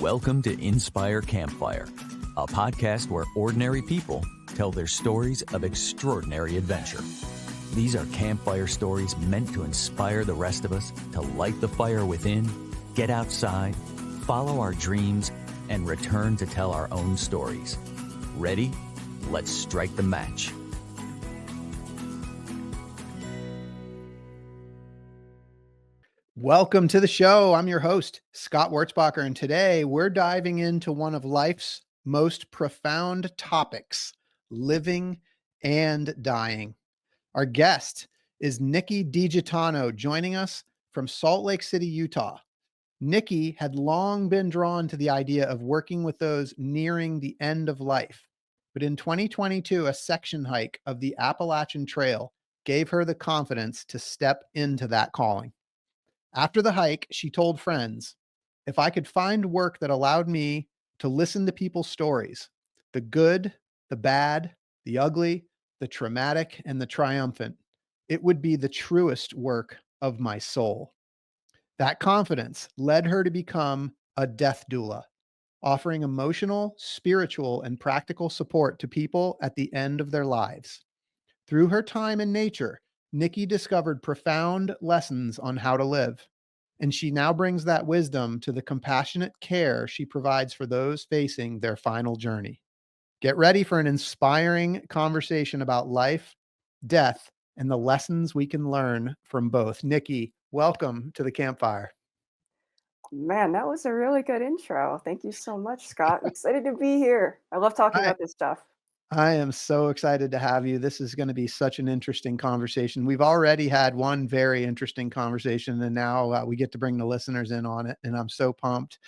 Welcome to Inspire Campfire, a podcast where ordinary people tell their stories of extraordinary adventure. These are campfire stories meant to inspire the rest of us to light the fire within, get outside, follow our dreams, and return to tell our own stories. Ready? Let's strike the match. Welcome to the show. I'm your host, Scott Wurzbacher, and today we're diving into one of life's most profound topics, living and dying. Our guest is Niki DiGaetano, joining us from Salt Lake City, Utah. Niki had long been drawn to the idea of working with those nearing the end of life. But in 2022, a section hike of the Appalachian Trail gave her the confidence to step into that calling. After the hike, she told friends, if I could find work that allowed me to listen to people's stories, the good, the bad, the ugly, the traumatic, and the triumphant, it would be the truest work of my soul. That confidence led her to become a death doula, offering emotional, spiritual, and practical support to people at the end of their lives. Through her time in nature, Niki discovered profound lessons on how to live, and she now brings that wisdom to the compassionate care she provides for those facing their final journey. Get ready for an inspiring conversation about life, death, and the lessons we can learn from both. Niki, welcome to the campfire. Man, that was a really good intro. Thank you so much, Scott. I'm excited to be here. I love talking I, about this stuff. I am so excited to have you. This is going to be such an interesting conversation. We've already had one very interesting conversation, and now we get to bring the listeners in on it, and I'm so pumped.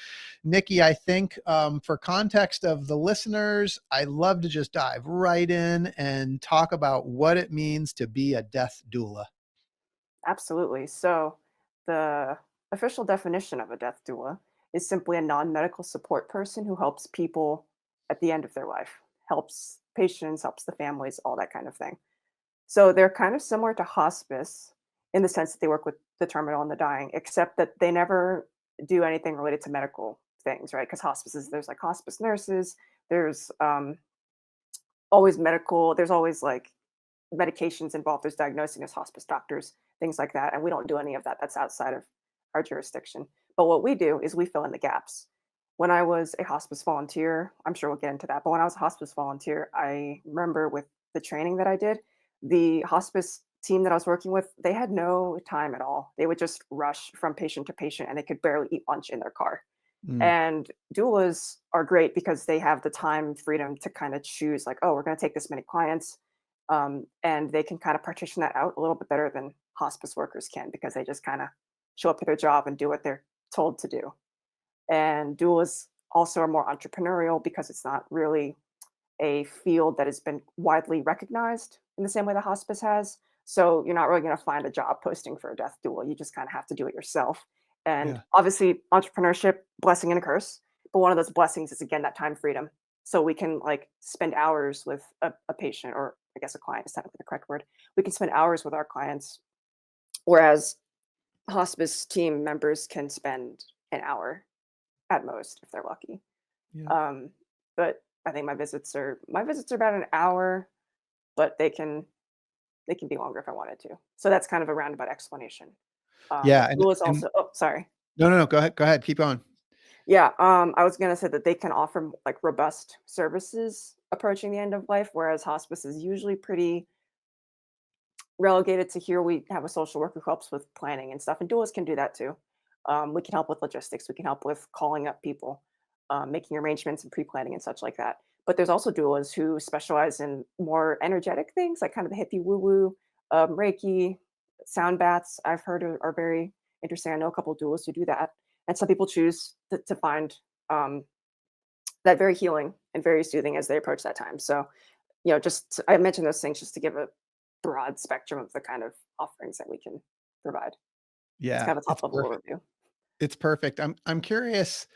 Niki, I think for context of the listeners, I love to just dive right in and talk about what it means to be a death doula. Absolutely. So, the official definition of a death doula is simply a non-medical support person who helps people at the end of their life, helps patients, helps the families, all that kind of thing. So, they're kind of similar to hospice in the sense that they work with the terminal and the dying, except that they never do anything related to medical things, right? Because hospices, there's like hospice nurses, there's always medical, there's always like medications involved, there's diagnosing, there's hospice doctors, things like that. And we don't do any of that. That's outside of our jurisdiction. But what we do is we fill in the gaps. When I was a hospice volunteer, I'm sure we'll get into that, but when I was a hospice volunteer, I remember with the training that I did, the hospice team that I was working with, they had no time at all. They would just rush from patient to patient and they could barely eat lunch in their car. Mm, And doulas are great because they have the time freedom to kind of choose, like, oh, we're going to take this many clients. And they can kind of partition that out a little bit better than hospice workers can because they just kind of show up to their job and do what they're told to do. And doulas also are more entrepreneurial because it's not really a field that has been widely recognized in the same way that hospice has. So you're not really going to find a job posting for a death doula. You just kind of have to do it yourself. And yeah. obviously, entrepreneurship, blessing and a curse. But one of those blessings is again that time freedom. So we can like spend hours with a patient, or I guess a client is technically the correct word. We can spend hours with our clients, whereas hospice team members can spend an hour at most if they're lucky. Yeah. But I think my visits are about an hour, but they can be longer if I wanted to. So that's kind of a roundabout explanation. Yeah. And, Doulas and also. Oh, sorry. no. Go ahead. Go ahead. Keep going. Yeah, I was gonna say that they can offer like robust services approaching the end of life, whereas hospice is usually pretty relegated to here. We have a social worker who helps with planning and stuff, and doulas can do that too. We can help with logistics. We can help with calling up people, making arrangements and pre-planning and such like that. But there's also doulas who specialize in more energetic things, like kind of the hippie woo-woo, Reiki, sound baths. I've heard are very interesting. I know a couple of doulas who do that, and some people choose to find that very healing and very soothing as they approach that time. So, I mentioned those things just to give a broad spectrum of the kind of offerings that we can provide. It's Yeah. kind of a top level overview. It's perfect. I'm curious.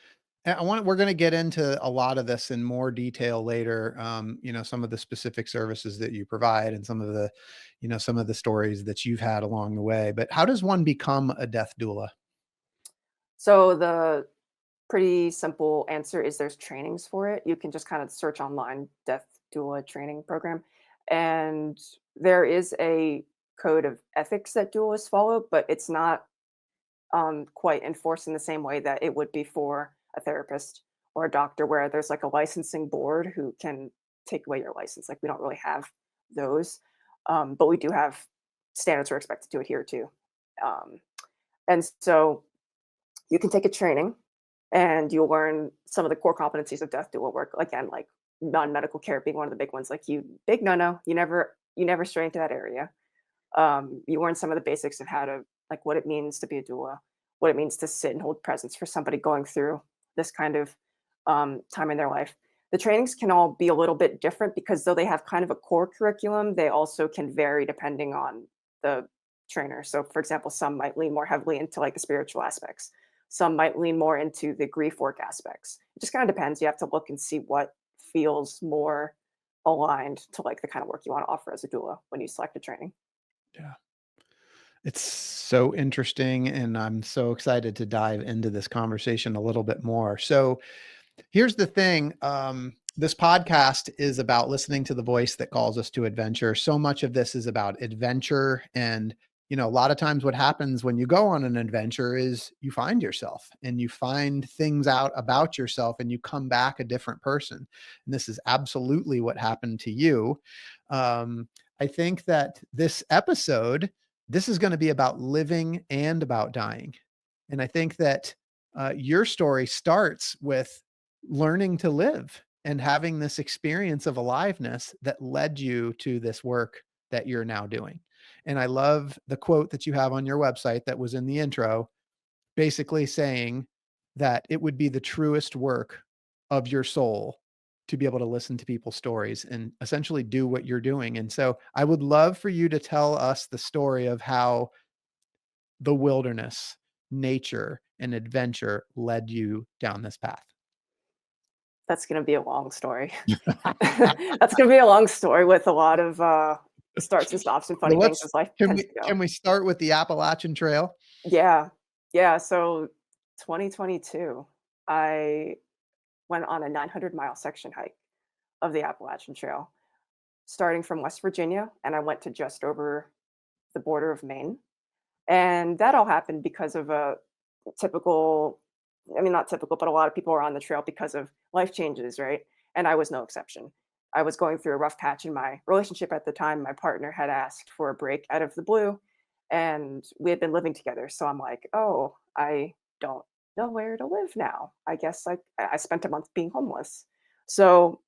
We're going to get into a lot of this in more detail later. Some of the specific services that you provide and some of the stories that you've had along the way. But how does one become a death doula? So the pretty simple answer is there's trainings for it. You can just kind of search online death doula training program, and there is a code of ethics that doulas follow, but it's not quite enforced in the same way that it would be for a therapist or a doctor, where there's like a licensing board who can take away your license. Like we don't really have those, but we do have standards we're expected to adhere to. Um, and so you can take a training and you'll learn some of the core competencies of death doula work. Again, like non-medical care being one of the big ones. Like you, big no-no. You never stray into that area. You learn some of the basics of how to, like, what it means to be a doula, what it means to sit and hold presence for somebody going through this kind of time in their life. The trainings can all be a little bit different because though they have kind of a core curriculum, they also can vary depending on the trainer. So, for example, some might lean more heavily into like the spiritual aspects. Some might lean more into the grief work aspects. It just kind of depends. You have to look and see what feels more aligned to like the kind of work you want to offer as a doula when you select a training. Yeah. It's so interesting, and I'm so excited to dive into this conversation a little bit more. So, here's the thing. This podcast is about listening to the voice that calls us to adventure. So much of this is about adventure. And, a lot of times what happens when you go on an adventure is you find yourself and you find things out about yourself and you come back a different person. And this is absolutely what happened to you. I think that this is going to be about living and about dying. And I think that your story starts with learning to live and having this experience of aliveness that led you to this work that you're now doing. And I love the quote that you have on your website that was in the intro, basically saying that it would be the truest work of your soul to be able to listen to people's stories and essentially do what you're doing. And so I would love for you to tell us the story of how the wilderness, nature, and adventure led you down this path. That's gonna be a long story. That's gonna be a long story with a lot of, starts and stops and funny Well, things let's as life can tends we to go. can we start with the Appalachian Trail? Yeah. Yeah, so 2022, I went on a 900-mile section hike of the Appalachian Trail, starting from West Virginia, and I went to just over the border of Maine, and that all happened because of a typical, I mean, not typical, but a lot of people are on the trail because of life changes, right? And I was no exception. I was going through a rough patch in my relationship at the time. My partner had asked for a break out of the blue, and we had been living together. So I'm like, oh, I don't know where to live now. I guess like I spent a month being homeless. So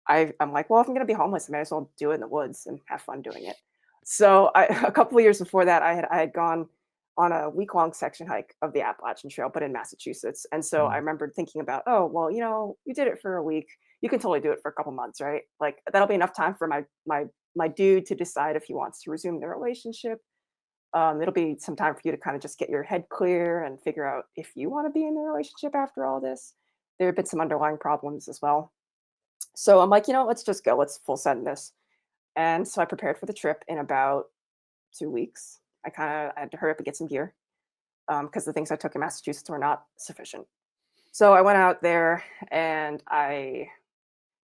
I'm like, well, if I'm gonna be homeless, I might as well do it in the woods and have fun doing it. So a couple of years before that, I had gone on a week-long section hike of the Appalachian Trail, but in Massachusetts. And so I Mm, remembered thinking about, oh, well, you did it for a week. You can totally do it for a couple months, right? Like that'll be enough time for my dude to decide if he wants to resume the relationship. It'll be some time for you to kind of just get your head clear and figure out if you want to be in the relationship after all this. There have been some underlying problems as well. So I'm like, let's just go. Let's full send this. And so I prepared for the trip in about 2 weeks. I had to hurry up and get some gear because the things I took in Massachusetts were not sufficient. So I went out there, and I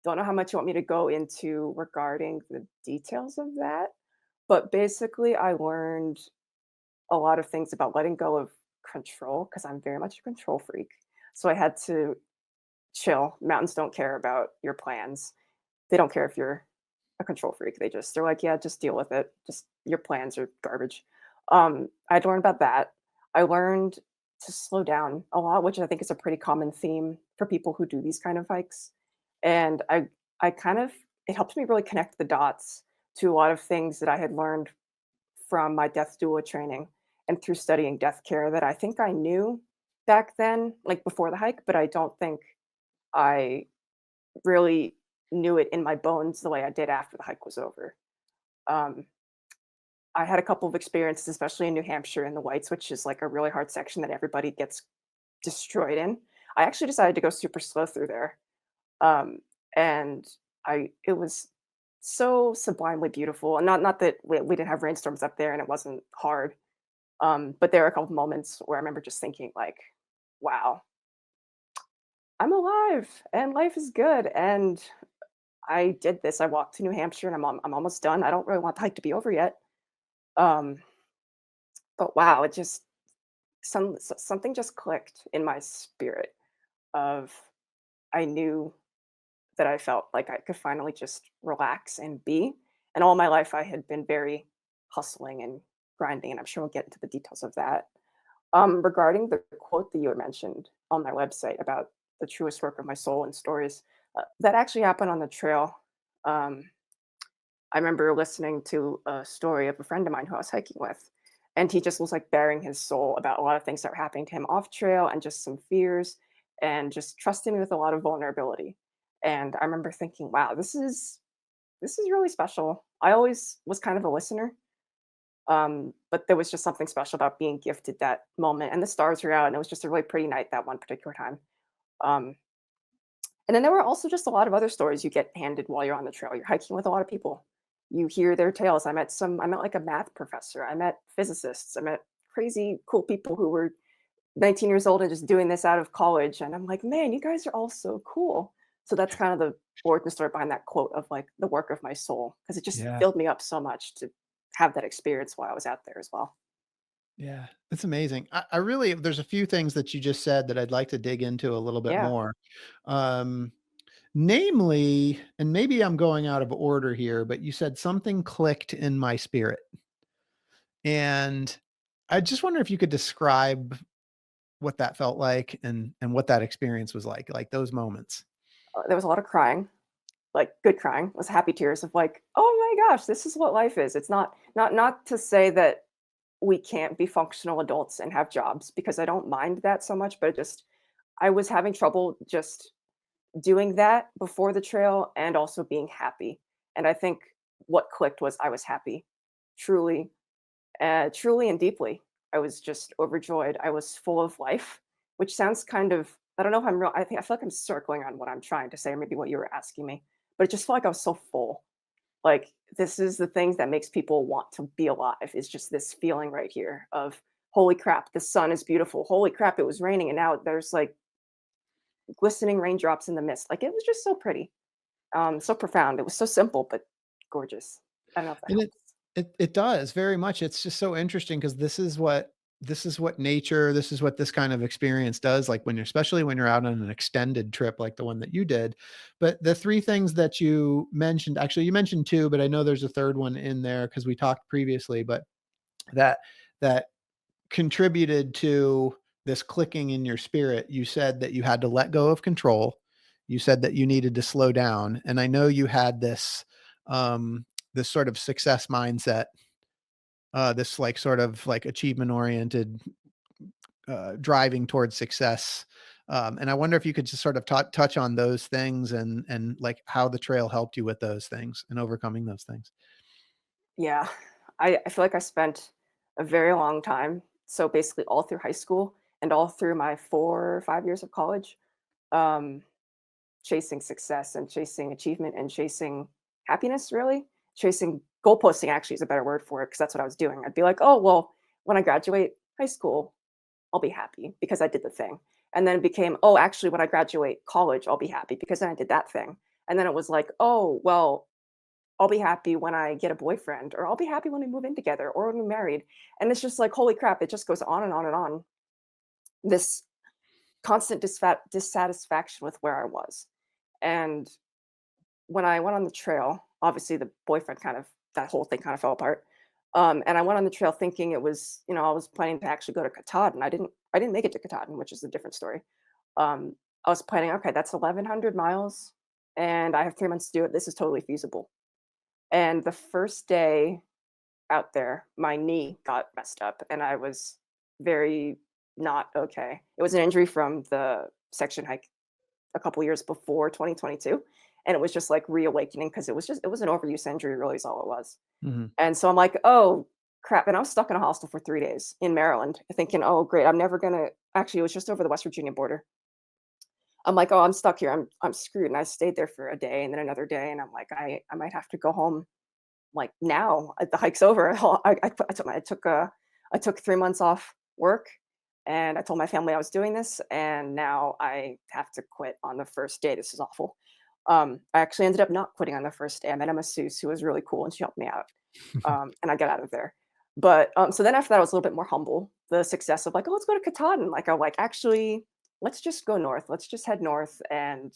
don't know how much you want me to go into regarding the details of that, but basically, I learned a lot of things about letting go of control because I'm very much a control freak. So I had to chill. Mountains don't care about your plans. They don't care if you're a control freak. They're like, yeah, just deal with it. Just your plans are garbage. I learned about that. I learned to slow down a lot, which I think is a pretty common theme for people who do these kind of hikes. And I kind of it helped me really connect the dots to a lot of things that I had learned from my death doula training and through studying death care that I think I knew back then, like before the hike, but I don't think I really knew it in my bones the way I did after the hike was over. Um, I had a couple of experiences, especially in New Hampshire in the Whites, which is like a really hard section that everybody gets destroyed in. I actually decided to go super slow through there. Um, and it was so sublimely beautiful. And not that we didn't have rainstorms up there and it wasn't hard. But there were a couple moments where I remember just thinking like, wow, I'm alive and life is good. And I did this. I walked to New Hampshire and I'm almost done. I don't really want the hike to be over yet. Um, but wow, it just something just clicked in my spirit of I knew that I felt like I could finally just relax and be. And all my life I had been very hustling and grinding, and I'm sure we'll get into the details of that. Regarding the quote that you had mentioned on my website about the truest work of my soul and stories, that actually happened on the trail. Um, I remember listening to a story of a friend of mine who I was hiking with, and he just was like bearing his soul about a lot of things that were happening to him off trail and just some fears and just trusting me with a lot of vulnerability. And I remember thinking, wow, this is really special. I always was kind of a listener, but there was just something special about being gifted that moment. And the stars were out, and it was just a really pretty night that one particular time. Um, and then there were also just a lot of other stories you get handed while you're on the trail. You're hiking with a lot of people. You hear their tales. I met like a math professor. I met physicists. I met crazy cool people who were 19 years old and just doing this out of college. And I'm like, man, you guys are all so cool. So that's kind of the origin story behind that quote of like the work of my soul, because it just Yeah. filled me up so much to have that experience while I was out there as well. Yeah. It's amazing. I really, there's a few things that you just said that I'd like to dig into a little bit Yeah. more. Um, Namely, and maybe I'm going out of order here, but you said something clicked in my spirit. And I just wonder if you could describe what that felt like and what that experience was like those moments. There was a lot of crying, like good crying. It was happy tears of like, oh my gosh, this is what life is. It's not to say that we can't be functional adults and have jobs, because I don't mind that so much, but it just I was having trouble just doing that before the trail and also being happy. And I think what clicked was I was happy, truly, truly and deeply. I was just overjoyed. I was full of life, which sounds kind of, I don't know if I'm real. I feel like I'm circling on what I'm trying to say, or maybe what you were asking me, but it just felt like I was so full. Like, this is the things that makes people want to be alive, is just this feeling right here of, holy crap, the sun is beautiful. Holy crap, it was raining. And now there's like glistening raindrops in the mist. Like, it was just so pretty, so profound. It was so simple, but gorgeous. I don't know if that And helps. it does very much. It's just so interesting because this is what nature, this is what this kind of experience does, like when you're especially when you're out on an extended trip like the one that you did. But the three things that you mentioned, actually you mentioned two, but I know there's a third one in there because we talked previously, but that that contributed to this clicking in your spirit. You said that you had to let go of control. You said that you needed to slow down. And I know you had this sort of success mindset, this like sort of like achievement oriented, driving towards success. And I wonder if you could just sort of touch on those things and like how the trail helped you with those things and overcoming those things. Yeah. I feel like I spent a very long time, so basically all through high school and all through my 4 or 5 years of college, um, chasing success and chasing achievement and chasing happiness, really. Chasing goal posting actually is a better word for it, because that's what I was doing. I'd be like, oh, well, when I graduate high school, I'll be happy because I did the thing. And then it became, oh, actually, when I graduate college, I'll be happy because then I did that thing. And then it was like, oh, well, I'll be happy when I get a boyfriend, or I'll be happy when we move in together, or when we're married. And it's just like, holy crap, it just goes on and on and on. This constant dissatisfaction with where I was. And when I went on the trail, obviously the boyfriend kind of, that whole thing kind of fell apart. And I went on the trail thinking it was, I was planning to actually go to Katahdin. I didn't make it to Katahdin, which is a different story. I was planning, okay, that's 1,100 miles and I have 3 months to do it. This is totally feasible. And the first day out there, my knee got messed up and I was very not okay. It was an injury from the section hike a couple years before 2022. And it was just like reawakening, because it was an overuse injury, really, is all it was. Mhm. And so I'm like, oh crap. And I was stuck in a hostel for 3 days in Maryland, thinking, oh great, I'm never gonna, actually it was just over the West Virginia border. I'm like, oh, I'm stuck here. I'm screwed. And I stayed there for a day and then another day. And I'm like, I might have to go home like now. The hike's over. I took 3 months off work, And I told my family I was doing this, and now I have to quit on the first day. This is awful. I actually ended up not quitting on the first day. I met a masseuse who was really cool, and she helped me out, and I got out of there. But so then after that, I was a little bit more humble. The success of like, oh, let's go to Katahdin. Like, I'm like, actually, let's just go north. Let's just head north, and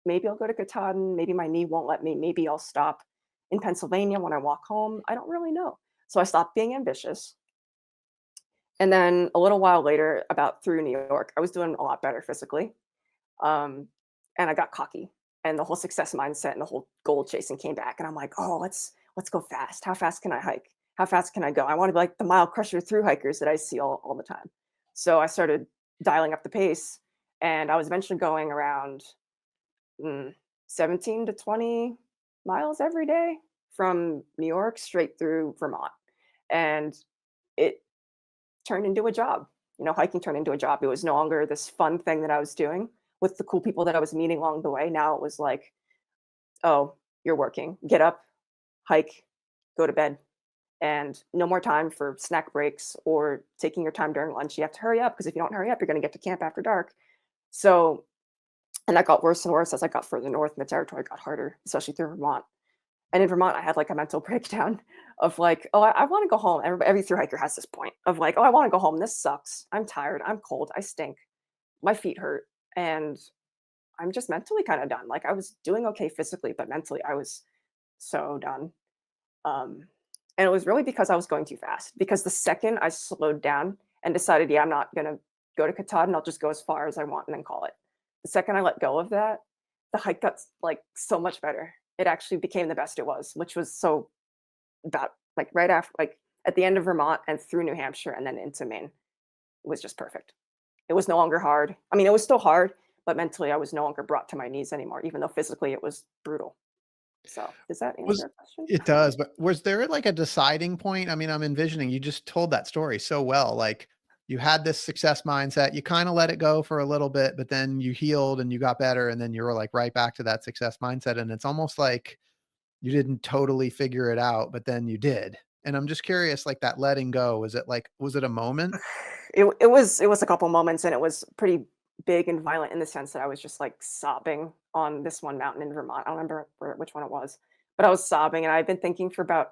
maybe I'll go to Katahdin. Maybe my knee won't let me. Maybe I'll stop in Pennsylvania when I walk home. I don't really know. So I stopped being ambitious. And then a little while later, about through New York, I was doing a lot better physically. Um, and I got cocky, and the whole success mindset and the whole goal chasing came back. And I'm like, oh, let's go fast. How fast can I hike? How fast can I go? I want to be like the mile crusher through hikers that I see all the time. So I started dialing up the pace, and I was eventually going around mm, 17 to 20 miles every day from New York straight through Vermont. And it turned into a job. Hiking turned into a job. It was no longer this fun thing that I was doing with the cool people that I was meeting along the way. Now it was like, oh, you're working. Get up, hike, go to bed. And no more time for snack breaks or taking your time during lunch. You have to hurry up because if you don't hurry up, you're going to get to camp after dark. So, and that got worse and worse as I got further north and the territory got harder, especially through Vermont. And in Vermont, I had like a mental breakdown of like, oh, I want to go home. Every thru hiker has this point of like, oh, I want to go home. This sucks. I'm tired. I'm cold. I stink. My feet hurt. And I'm just mentally kind of done. Like I was doing okay physically, but mentally I was so done. Um, and it was really because I was going too fast. Because the second I slowed down and decided, yeah, I'm not gonna go to Katahdin, I'll just go as far as I want and then call it. The second I let go of that, the hike got like so much better. It actually became the best it was, which was so about like right after like at the end of Vermont and through New Hampshire and then into Maine. It was just perfect. It was no longer hard. I mean, it was still hard, but mentally I was no longer brought to my knees anymore, even though physically it was brutal. So does that answer Was your question? it does, but was there like a deciding point? I mean, I'm envisioning you just told that story so well. Like you had this success mindset, you kind of let it go for a little bit, but then you healed and you got better, and then you were like right back to that success mindset. And it's almost like you didn't totally figure it out, but then you did. And I'm just curious, like that letting go, was it a moment? It was a couple moments, and it was pretty big and violent in the sense that I was just like sobbing on this one mountain in Vermont. I don't remember which one it was, but I was sobbing, and I've been thinking for about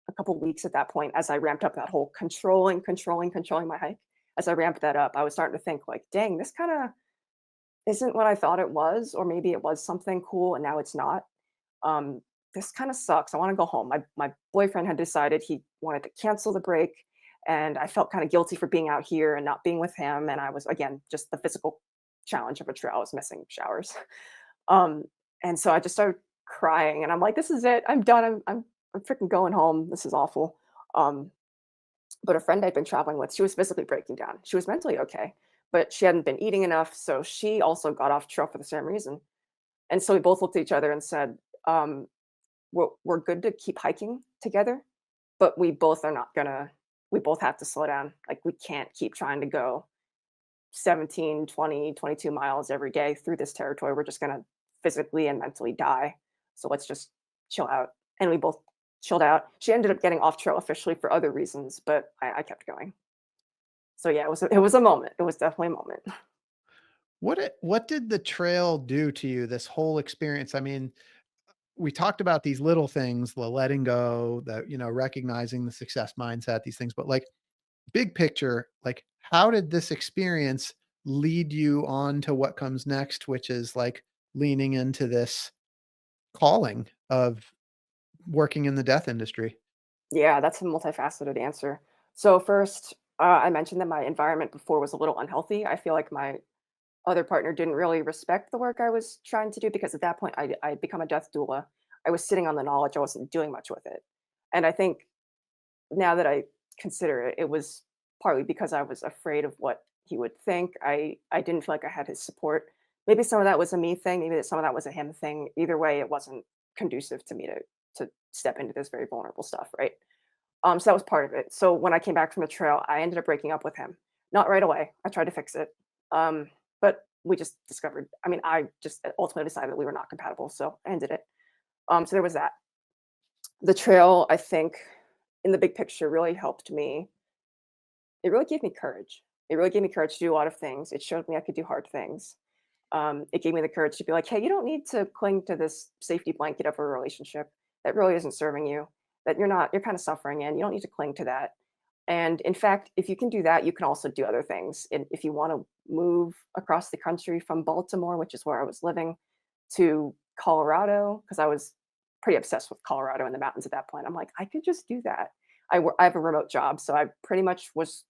a couple weeks at that point as I ramped up that whole controlling my hike. As I ramped that up, I was starting to think like, dang, this kind of isn't what I thought it was, or maybe it was something cool and now it's not. Um, this kind of sucks. I want to go home. My boyfriend had decided he wanted to cancel the break, and I felt kind of guilty for being out here and not being with him. And I was again just the physical challenge of a trail. I was missing showers, um, and so I just started crying, and I'm like, "This is it. I'm done. I'm freaking going home. This is awful." Um, but a friend I'd been traveling with, she was physically breaking down. She was mentally okay, but she hadn't been eating enough, so she also got off trail for the same reason. And so we both looked at each other and said, um, we're good to keep hiking together, but we both have to slow down. Like we can't keep trying to go 17, 20, 22 miles every day through this territory. We're just going to physically and mentally die. So let's just chill out. And we both chilled out. She ended up getting off trail officially for other reasons, but I kept going. So yeah, it was a moment. It was definitely a moment. What did the trail do to you, this whole experience? I mean, we talked about these little things, the letting go, recognizing the success mindset, these things, but like big picture, like how did this experience lead you on to what comes next, which is like leaning into this calling of working in the death industry? Yeah, that's a multifaceted answer. So first, I mentioned that my environment before was a little unhealthy. I feel like my other partner didn't really respect the work I was trying to do because at that point I'd become a death doula. I was sitting on the knowledge. I wasn't doing much with it. And I think now that I consider it, it was partly because I was afraid of what he would think. I didn't feel like I had his support. Maybe some of that was a me thing. Maybe some of that was a him thing. Either way, it wasn't conducive to me to step into this very vulnerable stuff, right? So that was part of it. So when I came back from the trail, I ended up breaking up with him. Not right away. I tried to fix it, but we just discovered. I mean, I just ultimately decided that we were not compatible, so I ended it. So there was that. The trail, I think, in the big picture, really helped me. It really gave me courage. It really gave me courage to do a lot of things. It showed me I could do hard things. It gave me the courage to be like, hey, you don't need to cling to this safety blanket of a relationship that really isn't serving you, that you're kind of suffering in. You don't need to cling to that. And in fact, if you can do that, you can also do other things. And if you want to move across the country from Baltimore, which is where I was living, to Colorado, because I was pretty obsessed with Colorado and the mountains at that point. I'm like, I could just do that. I have a remote job, so I pretty much was.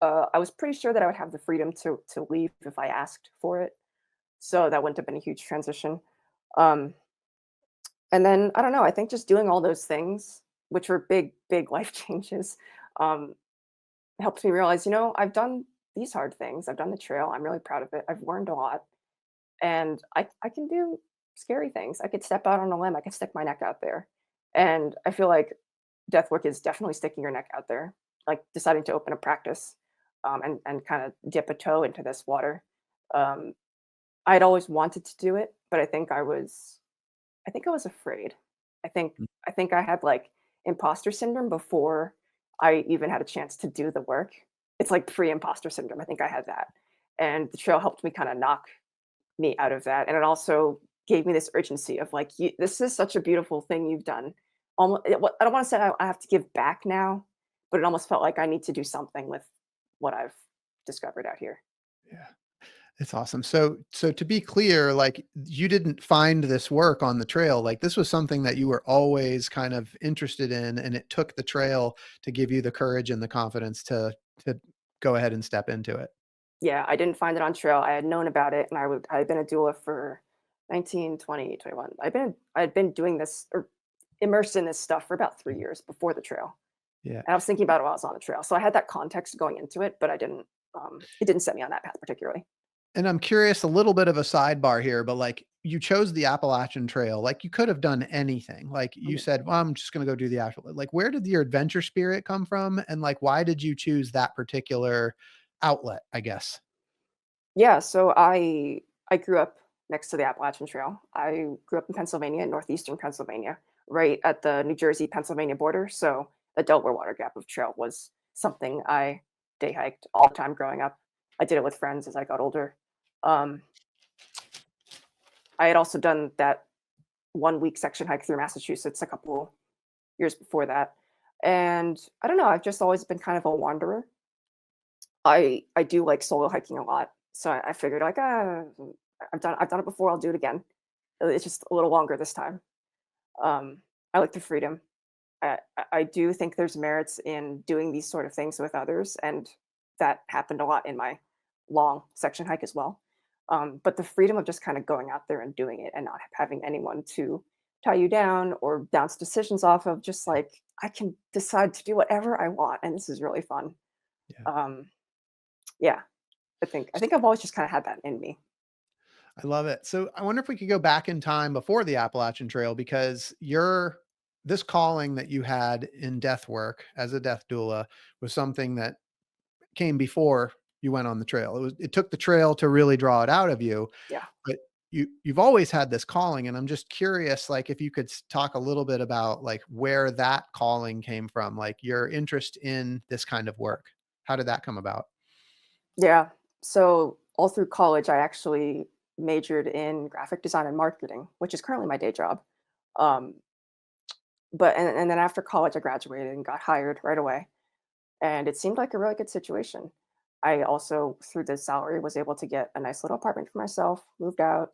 I was pretty sure that I would have the freedom to leave if I asked for it. So that wouldn't have been a huge transition. Um, and then I don't know. I think just doing all those things, which were big, big life changes, um, helps me realize, I've done these hard things. I've done the trail. I'm really proud of it. I've learned a lot, and I can do scary things. I could step out on a limb. I could stick my neck out there, and I feel like death work is definitely sticking your neck out there, like deciding to open a practice, and kind of dip a toe into this water. Um, I'd always wanted to do it, but I think I was afraid. I think I had like imposter syndrome before I even had a chance to do the work. It's like pre-imposter syndrome. I think I had that. And the trail helped me kind of knock me out of that. And it also gave me this urgency of like, this is such a beautiful thing you've done. Almost, I don't want to say I have to give back now, but it almost felt like I need to do something with what I've discovered out here. Yeah. It's awesome. So to be clear, like you didn't find this work on the trail. Like this was something that you were always kind of interested in, and it took the trail to give you the courage and the confidence to go ahead and step into it. Yeah, I didn't find it on trail. I had known about it, and I had been a doula for 19, 20, 21. I had been doing this or immersed in this stuff for about 3 years before the trail. Yeah. And I was thinking about it while I was on the trail. So I had that context going into it, but it didn't set me on that path particularly. And I'm curious, a little bit of a sidebar here, but like you chose the Appalachian Trail. Like you could have done anything. Like you Mhm. said, well, I'm just going to go do the actual, like, where did your adventure spirit come from? And like, why did you choose that particular outlet, I guess? Yeah, so I grew up next to the Appalachian Trail. I grew up in Pennsylvania, northeastern Pennsylvania, right at the New Jersey Pennsylvania border. So the Delaware Water Gap of Trail was something I day hiked all the time growing up. I did it with friends as I got older. Um, I had also done that 1 week section hike through Massachusetts a couple years before that. And I don't know, I've just always been kind of a wanderer. I do like solo hiking a lot. So I figured like, I've done it before, I'll do it again. It's just a little longer this time. I like the freedom. I do think there's merits in doing these sort of things with others, and that happened a lot in my long section hike as well. But the freedom of just kind of going out there and doing it and not having anyone to tie you down or bounce decisions off of, just like I can decide to do whatever I want, and this is really fun. Yeah. Um, yeah, I think I've always just kind of had that in me. I love it. So I wonder if we could go back in time before the Appalachian Trail, because this calling that you had in death work as a death doula was something that came before you went on the trail. It took the trail to really draw it out of you, Yeah. but you've always had this calling, and I'm just curious, like if you could talk a little bit about like where that calling came from, like your interest in this kind of work. How did that come about? Yeah. So all through college, I actually majored in graphic design and marketing, which is currently my day job. Um, and then after college, I graduated and got hired right away, and it seemed like a really good situation. I also, through the salary, was able to get a nice little apartment for myself. Moved out,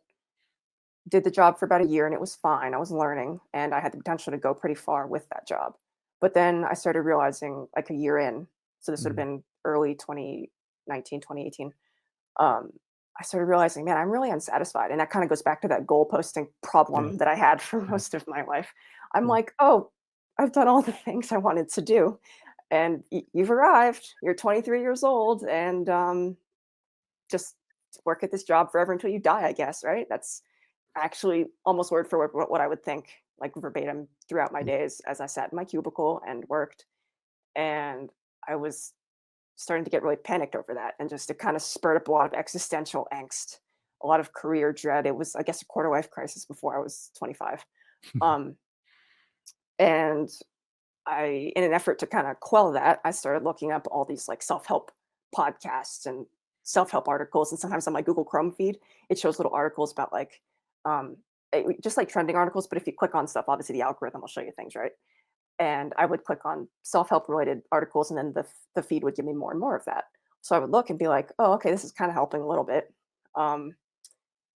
did the job for about a year, and it was fine. I was learning, and I had the potential to go pretty far with that job. But then I started realizing, like a year in, so this would have Mhm. been early 2019, 2018. um, I started realizing, man, I'm really unsatisfied. And that kind of goes back to that goal posting Yeah. problem that I had for Yeah. most of my life. I'm Yeah. like, oh, I've done all the things I wanted to do. And you've arrived. You're 23 years old, and just work at this job forever until you die, I guess, right? That's actually almost word for word what I would think, like verbatim throughout my Yeah. days as I sat in my cubicle and worked. And I was starting to get really panicked over that, and just it kind of spurred up a lot of existential angst, a lot of career dread. It was, I guess, a quarter life crisis before I was 25. Um, and in an effort to kind of quell that, I started looking up all these like self help podcasts and self-help articles, and sometimes on my Google Chrome feed, it shows little articles about like just like trending articles, but if you click on stuff, obviously the algorithm will show you things, right? And I would click on self-help related articles, and then the feed would give me more and more of that. So I would look and be like, "Oh, okay, this is kind of helping a little bit." Um,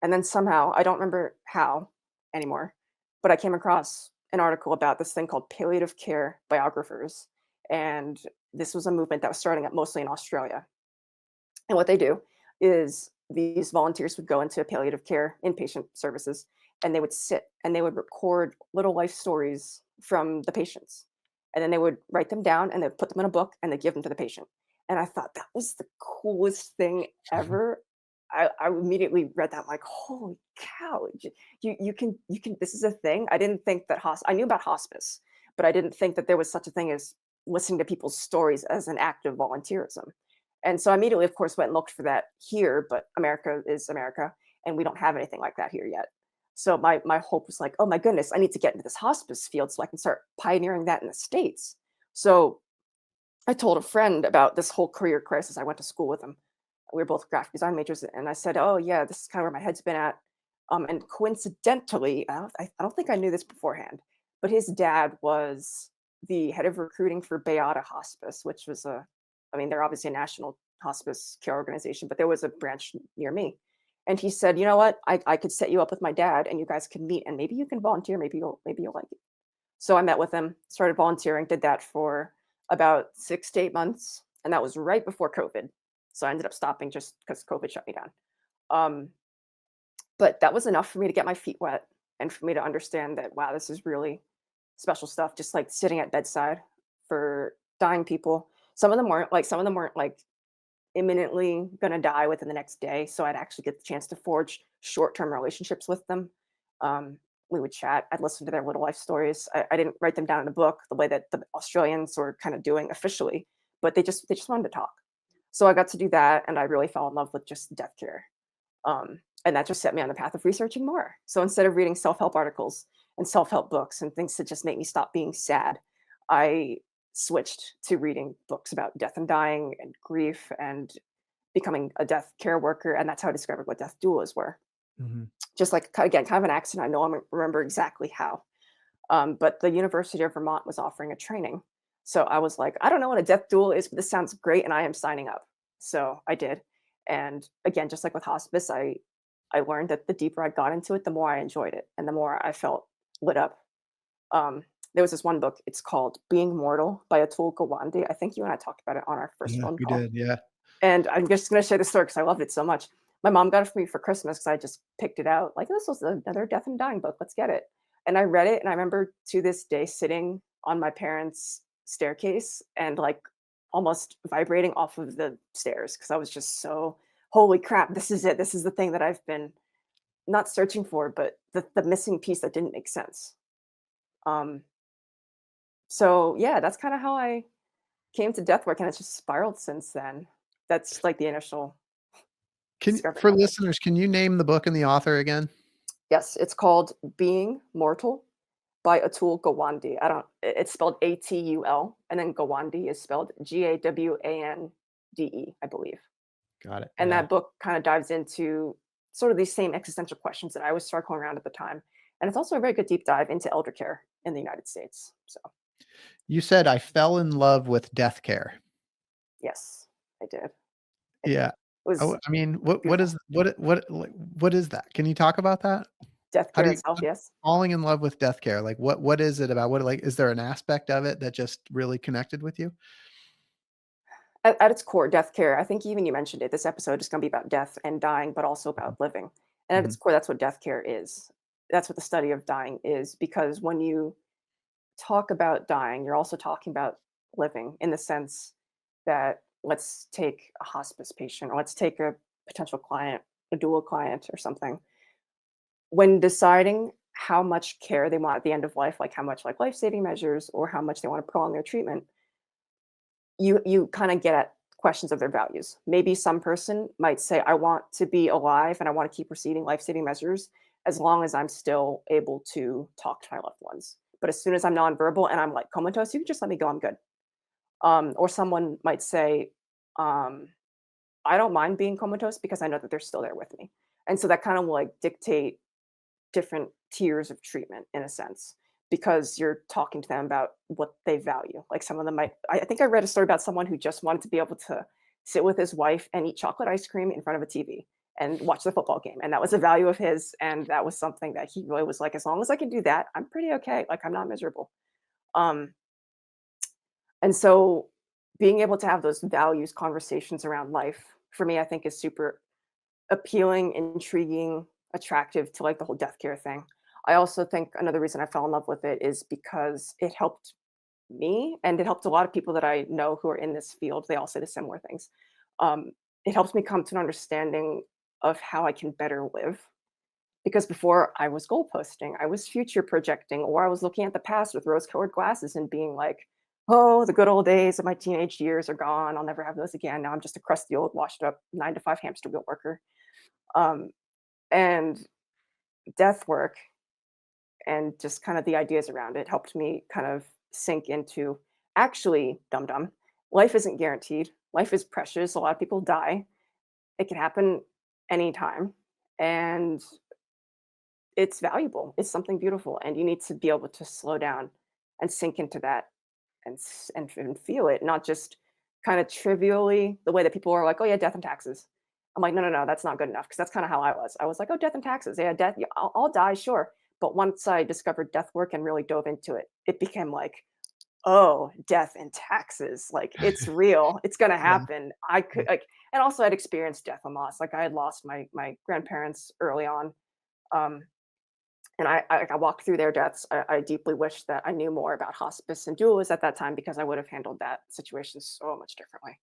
and then somehow, I don't remember how anymore, but I came across an article about this thing called palliative care biographers, and this was a movement that was starting up mostly in Australia. And what they do is these volunteers would go into palliative care inpatient services, and they would sit and they would record little life stories from the patients. And then they would write them down and they'd put them in a book and they give them to the patient. And I thought that was the coolest thing ever. I immediately read that, I'm like, holy cow, you can this is a thing. I didn't think that I knew about hospice, but I didn't think that there was such a thing as listening to people's stories as an act of volunteerism. And so I immediately, of course, went and looked for that here, but America is America, and we don't have anything like that here yet. So my hope was like, oh my goodness, I need to get into this hospice field so I can start pioneering that in the States. So I told a friend about this whole career crisis. I went to school with him. We were both graphic design majors, and I said, "Oh yeah, this is kind of where my head's been at." And coincidentally, I don't think I knew this beforehand, but his dad was the head of recruiting for Beata Hospice, which was I mean, they're obviously a national hospice care organization, but there was a branch near me. And he said, "You know what? I could set you up with my dad, and you guys can meet, and maybe you can volunteer. Maybe you'll like it." So I met with him, started volunteering, did that for about 6 to 8 months, and that was right before COVID. So I ended up stopping just because COVID shut me down. Um, but that was enough for me to get my feet wet and for me to understand that, wow, this is really special stuff. Just like sitting at bedside for dying people. Some of them weren't like imminently going to die within the next day. So I'd actually get the chance to forge short-term relationships with them. Um, we would chat. I'd listen to their little life stories. I didn't write them down in a book the way that the Australians were kind of doing officially, but they just wanted to talk. So I got to do that, and I really fell in love with just death care. And that just set me on the path of researching more. So instead of reading self-help articles and self-help books and things that just make me stop being sad, I switched to reading books about death and dying and grief and becoming a death care worker. And that's how I discovered what death doulas were. Mhm. Just like, again, kind of an accident. I know I don't remember exactly how. But the University of Vermont was offering a training. So I was like, I don't know what a death duel is, but this sounds great, and I am signing up. So I did. And again, just like with hospice, I learned that the deeper I got into it, the more I enjoyed it and the more I felt lit up. There was this one book, it's called Being Mortal by Atul Gawande. I think you and I talked about it on our first Yeah, phone we call. did. Yeah. And I'm just gonna share the story because I loved it so much. My mom got it for me for Christmas because I just picked it out, like, "This was another death and dying book, let's get it." And I read it, and I remember to this day sitting on my parents' staircase and, like, almost vibrating off of the stairs because I was just so, "Holy crap, this is it, this is the thing that I've been not searching for, but the missing piece that didn't make sense." Um, so, yeah, that's kinda how I came to death work, and it's just spiraled since then. That's, like, the initial discovery For of it. listeners, can you name the book and the author again? Yes, it's called Being Mortal by Atul Gawande. It's spelled Atul, and then Gawande is spelled Gawande, I believe. Got it. And Yeah. that book kind of dives into sort of these same existential questions that I was circling around at the time. And it's also a very good deep dive into elder care in the United States. So, You said I fell in love with death care. yes, I did. I did. Yeah. It was I mean, what beautiful. is what is that? Can you talk about that? Death How care do you itself, yes. falling in love with death care? Like what is it about? What like is there an aspect of it that just really connected with you? At its core, death care, I think even you mentioned it, this episode is going to be about death and dying, but also about living. And at Mhm. its core, that's what death care is. That's what the study of dying is, because when you talk about dying, you're also talking about living in the sense that, let's take a hospice patient, or let's take a potential client, a doula client or something. When deciding how much care they want at the end of life, like how much like life-saving measures or how much they want to prolong their treatment, you kind of get at questions of their values. Maybe some person might say, I want to be alive and I want to keep receiving life-saving measures as long as I'm still able to talk to my loved ones. But as soon as I'm nonverbal and I'm like comatose, you can just let me go, I'm good. Or someone might say, I don't mind being comatose because I know that they're still there with me. And so that kind of will like dictate different tiers of treatment in a sense because you're talking to them about what they value. Like some of them might, I think I read a story about someone who just wanted to be able to sit with his wife and eat chocolate ice cream in front of a TV and watch the football game. And that was a value of his. And that was something that he really was like, as long as I can do that, I'm pretty okay. Like I'm not miserable. Um, and so being able to have those values conversations around life for me, I think is super appealing, intriguing, attractive to like the whole death care thing. I also think another reason I fell in love with it is because it helped me and it helped a lot of people that I know who are in this field. They all say the similar things. Um, it helps me come to an understanding of how I can better live. Because before I was goal posting, I was future projecting, or I was looking at the past with rose colored glasses and being like, oh, the good old days of my teenage years are gone. I'll never have those again. Now I'm just a crusty old washed up 9 to 5 hamster wheel worker. Um, and death work and just kind of the ideas around it helped me kind of sink into actually, dum dum, life isn't guaranteed. Life is precious. A lot of people die. It can happen anytime. And it's valuable. It's something beautiful. And you need to be able to slow down and sink into that and feel it, not just kind of trivially the way that people are like, oh, yeah, death and taxes. I'm like, no, no, no, that's not good enough. Cause that's kind of how I was. I was like, oh, death and taxes. Yeah, death, yeah, I'll die, sure. But once I discovered death work and really dove into it, it became like, oh, death and taxes. Like it's real. It's gonna Yeah. happen. I could like, and also I'd experienced death and loss. Like I had lost my grandparents early on. Um, and I walked through their deaths. I deeply wish that I knew more about hospice and doulas at that time because I would have handled that situation so much differently.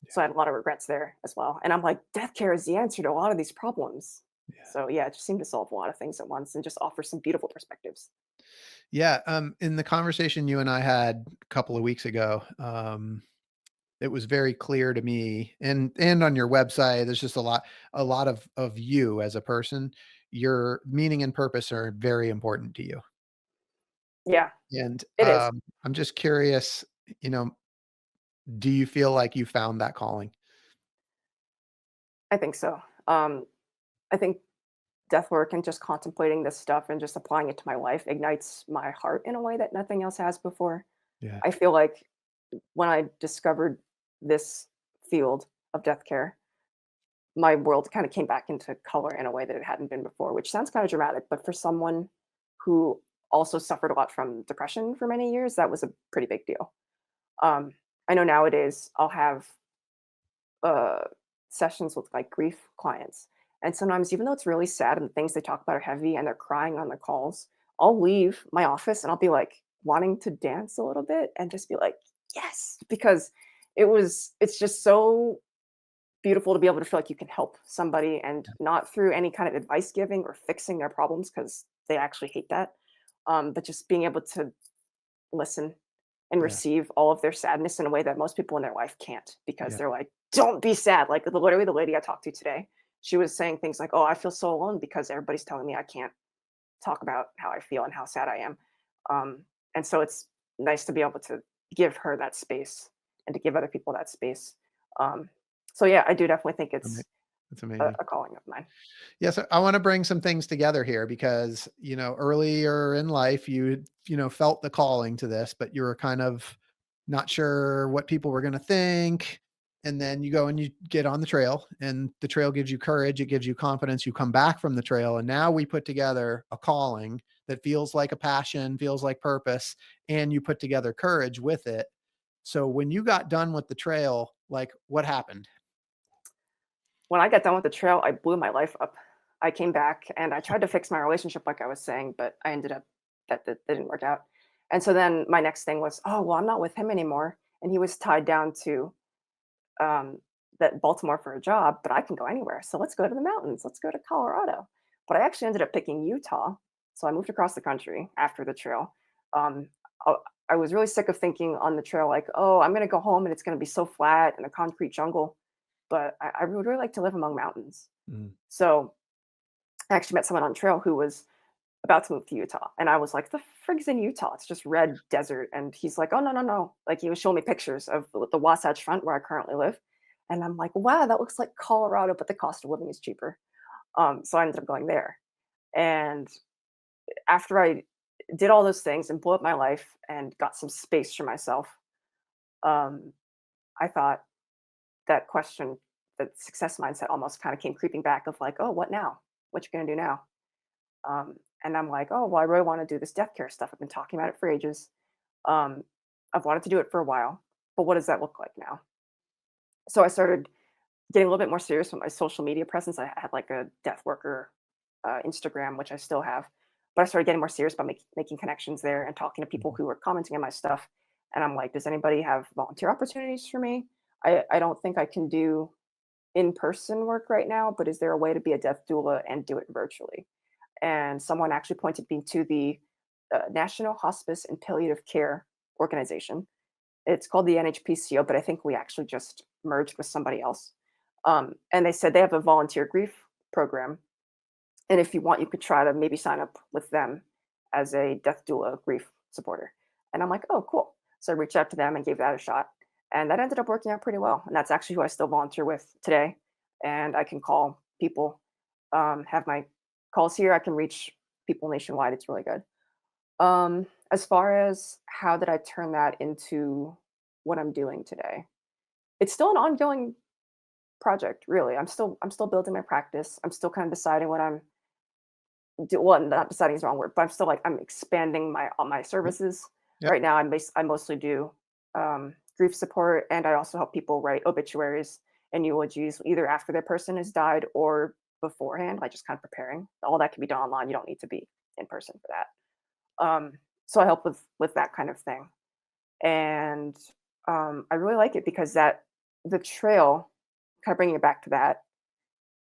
So I had a lot of regrets there as well. And I'm like, death care is the answer to a lot of these problems. Yeah. So yeah, it just seemed to solve a lot of things at once and just offer some beautiful perspectives. Yeah. In the conversation you and I had a couple of weeks ago, it was very clear to me, and on your website, there's just a lot of you as a person. Your meaning and purpose are very important to you. Yeah, And it is. I'm just curious, you know, do you feel like you found that calling? I think so. I think death work and just contemplating this stuff and just applying it to my life ignites my heart in a way that nothing else has before. Yeah. I feel like when I discovered this field of death care, my world kind of came back into color in a way that it hadn't been before, which sounds kind of dramatic, but for someone who also suffered a lot from depression for many years, that was a pretty big deal. Um, I know nowadays I'll have uh, sessions with like grief clients, and sometimes even though it's really sad and the things they talk about are heavy and they're crying on the calls, I'll leave my office and I'll be like wanting to dance a little bit and just be like, yes, because it's just so beautiful to be able to feel like you can help somebody and not through any kind of advice giving or fixing their problems because they actually hate that. But just being able to listen and Yeah. receive all of their sadness in a way that most people in their life can't because Yeah. they're like, don't be sad. Like literally the lady I talked to today, she was saying things like, oh, I feel so alone because everybody's telling me I can't talk about how I feel and how sad I am. And so it's nice to be able to give her that space and to give other people that space. Um, so yeah, I do definitely think Ama it's That's amazing. a calling of mine. Yes, I wanna bring some things together here because, earlier in life, felt the calling to this, but you were kind of not sure what people were gonna think, and then you go and you get on the trail, and the trail gives you courage, it gives you confidence, you come back from the trail, and now we put together a calling that feels like a passion, feels like purpose, and you put together courage with it. So when you got done with the trail, like, what happened? When I got done with the trail, I blew my life up. I came back and I tried to fix my relationship, like I was saying, but I ended up that didn't work out. And so then my next thing was, oh well, I'm not with him anymore, and he was tied down to um, that Baltimore for a job, but I can go anywhere. So let's go to the mountains. Let's go to Colorado. But I actually ended up picking Utah. So I moved across the country after the trail. Um, I, I was really sick of thinking on the trail, like, oh, I'm going to go home and it's going to be so flat and a concrete jungle. But I would really like to live among mountains. Mm, So I actually met someone on trail who was about to move to Utah. And I was like, the frig's in Utah? It's just red desert. And he's like, oh, no, no, no. Like he was showing me pictures of the Wasatch Front where I currently live. And I'm like, wow, that looks like Colorado, but the cost of living is cheaper. So I ended up going there. And after I did all those things and blew up my life and got some space for myself, um, I thought that question, that success mindset almost kind of came creeping back of like, oh, what now? What you gonna do now? And I'm like, oh, well, I really want to do this death care stuff. I've been talking about it for ages. Um, I've wanted to do it for a while, but what does that look like now? So I started getting a little bit more serious with my social media presence. I had like a death worker Instagram, which I still have, but I started getting more serious about making connections there and talking to people Mhm. who were commenting on my stuff. And I'm like, does anybody have volunteer opportunities for me? I don't think I can do in person work right now, but is there a way to be a death doula and do it virtually? And someone actually pointed me to the National Hospice and Palliative Care Organization. It's called the NHPCO, but I think we actually just merged with somebody else. And they said they have a volunteer grief program. And if you want, you could try to maybe sign up with them as a death doula grief supporter. And I'm like, oh, cool. So I reached out to them and gave that a shot. And that ended up working out pretty well. And that's actually who I still volunteer with today. And I can call people, have my calls here. I can reach people nationwide. It's really good. As far as how did I turn that into what I'm doing today? It's still an ongoing project, really. I'm still building my practice. I'm still kind of deciding what I'm well, not deciding is the wrong word, but I'm still like I'm expanding my all my Yep. services. Yep. Right now, I mostly do grief support, and I also help people write obituaries and eulogies either after their person has died or beforehand, like just kind of preparing. All that can be done online. You don't need to be in person for that. So I help with that kind of thing, and I really like it because that the trail, kind of bringing it back to that,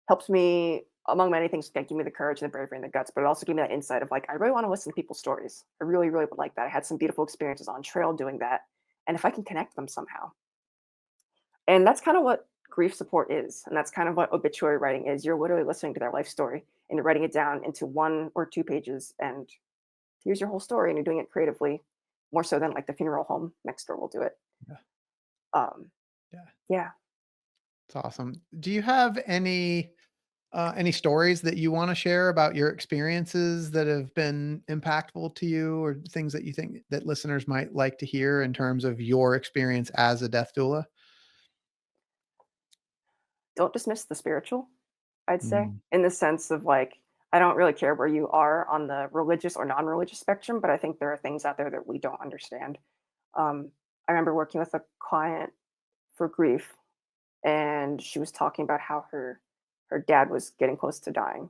helps me among many things that give me the courage and the bravery and the guts, but it also gave me that insight of like I really want to listen to people's stories. I really, really would like that. I had some beautiful experiences on trail doing that, and if I can connect them somehow, and that's kind of what grief support is, and that's kind of what obituary writing is. You're literally listening to their life story and you're writing it down into 1 or 2 pages, and here's your whole story, and you're doing it creatively, more so than like the funeral home next door will do it. Yeah. Um, Yeah. yeah. It's awesome. Do you have any stories that you want to share about your experiences that have been impactful to you, or things that you think that listeners might like to hear in terms of your experience as a death doula? Don't dismiss the spiritual, I'd say, Mm. in the sense of like, I don't really care where you are on the religious or non religious spectrum, but I think there are things out there that we don't understand. I remember working with a client for grief, and she was talking about how her dad was getting close to dying.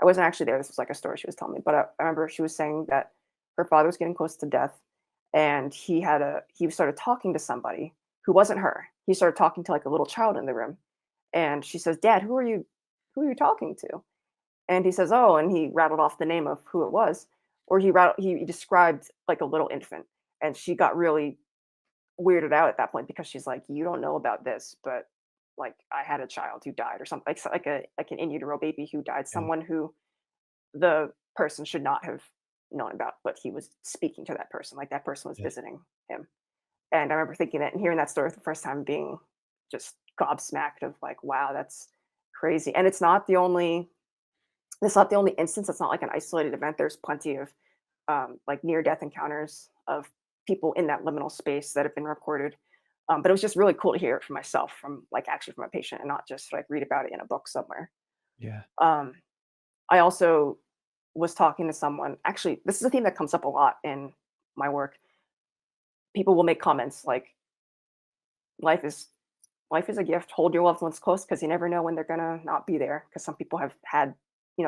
I wasn't actually there. This was like a story she was telling me, but I remember she was saying that her father was getting close to death, and he started talking to somebody who wasn't her. He started talking to like a little child in the room, and she says, "Dad, who are you talking to?" And he says, "Oh," and he rattled off the name of who it was, or he described like a little infant, and she got really weirded out at that point because she's like, "You don't know about this, but like I had a child who died or something like an in utero baby who died, Yeah. someone who the person should not have known about, but he was speaking to that person, like that person was Yeah. visiting him." And I remember thinking that and hearing that story for the first time being just gobsmacked of like, wow, that's crazy. And it's not the only instance. It's not like an isolated event. There's plenty of like near death encounters of people in that liminal space that have been recorded. But it was just really cool to hear it from myself, from like actually from a patient, and not just like read about it in a book somewhere. Yeah. Um, I also was talking to someone. Actually, this is a theme that comes up a lot in my work. People will make comments like, "Life is life is a gift. Hold your loved ones close because you never know when they're gonna not be there." Because some people have had,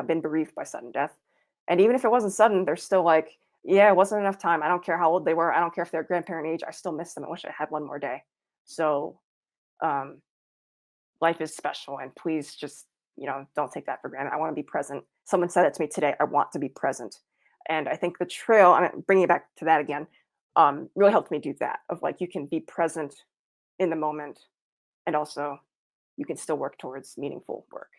been bereaved by sudden death, and even if it wasn't sudden, they're still like, "Yeah, it wasn't enough time. I don't care how old they were. I don't care if they're grandparent age. I still miss them. I wish I had one more day." So, um, life is special, and please just, don't take that for granted. I want to be present. Someone said it to me today. I want to be present, and I think the trail. I'm bringing it back to that again. Really helped me do that. Of like, you can be present in the moment, and also you can still work towards meaningful work,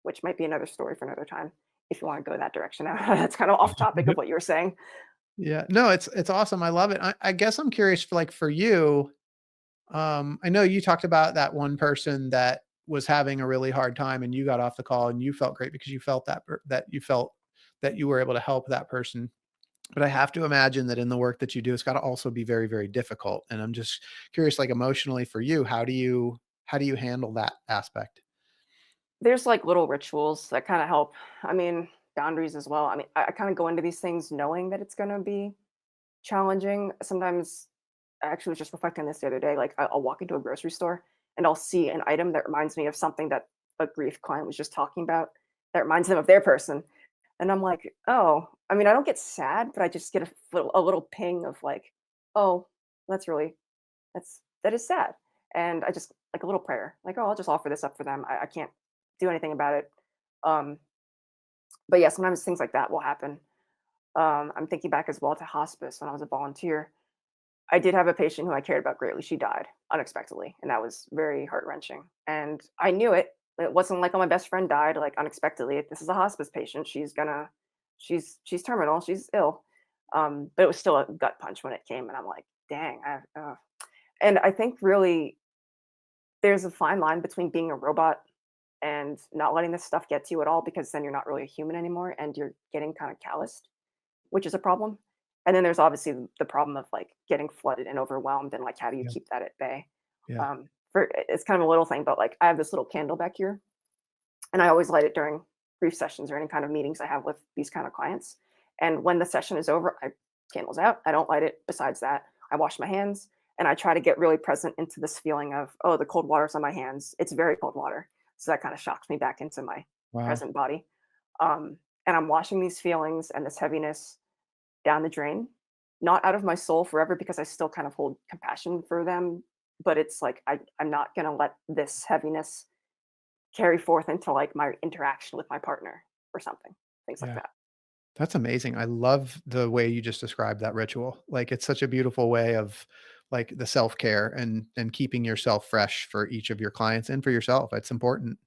which might be another story for another time if you want to go that direction. That's kind of off topic of what you were saying. Yeah. No, it's awesome. I love it. I guess I'm curious for like for you, I know you talked about that one person that was having a really hard time and you got off the call and you felt great because you felt that you felt that you were able to help that person. But I have to imagine that in the work that you do, it's got to also be very, very difficult. And I'm just curious, like emotionally for you, how do you handle that aspect? There's like little rituals that kind of help. I mean, boundaries as well. I mean, I kind of go into these things knowing that it's going to be challenging. Sometimes I actually was just reflecting on this the other day. Like I'll walk into a grocery store and I'll see an item that reminds me of something that a grief client was just talking about that reminds them of their person. And I'm like, oh, I mean, I don't get sad, but I just get a little ping of like, oh, that's really, that is sad. And I just like a little prayer, like, oh, I'll just offer this up for them. I can't do anything about it. Um, but yeah, sometimes things like that will happen. I'm thinking back as well to hospice when I was a volunteer. I did have a patient who I cared about greatly. She died unexpectedly, and that was very heart wrenching. And I knew it. It wasn't like, oh, my best friend died like unexpectedly. This is a hospice patient. She's terminal. She's ill. But it was still a gut punch when it came, and I'm like, dang. And I think really there's a fine line between being a robot and not letting this stuff get to you at all, because then you're not really a human anymore, and you're getting kind of calloused, which is a problem. And then there's obviously the problem of like getting flooded and overwhelmed, and like how do you Yeah. keep that at bay? Yeah. It's kind of a little thing, but like I have this little candle back here, and I always light it during brief sessions or any kind of meetings I have with these kind of clients. And when the session is over, I candles out. I don't light it. Besides that, I wash my hands and I try to get really present into this feeling of, oh, the cold water's on my hands. It's very cold water. So that kind of shocks me back into my Wow. present body. And I'm washing these feelings and this heaviness down the drain, not out of my soul forever, because I still kind of hold compassion for them. But it's like I'm not gonna let this heaviness carry forth into like my interaction with my partner or something, things like Yeah. that. That's amazing. I love the way you just described that ritual. Like it's such a beautiful way of like the self-care and keeping yourself fresh for each of your clients and for yourself. It's important.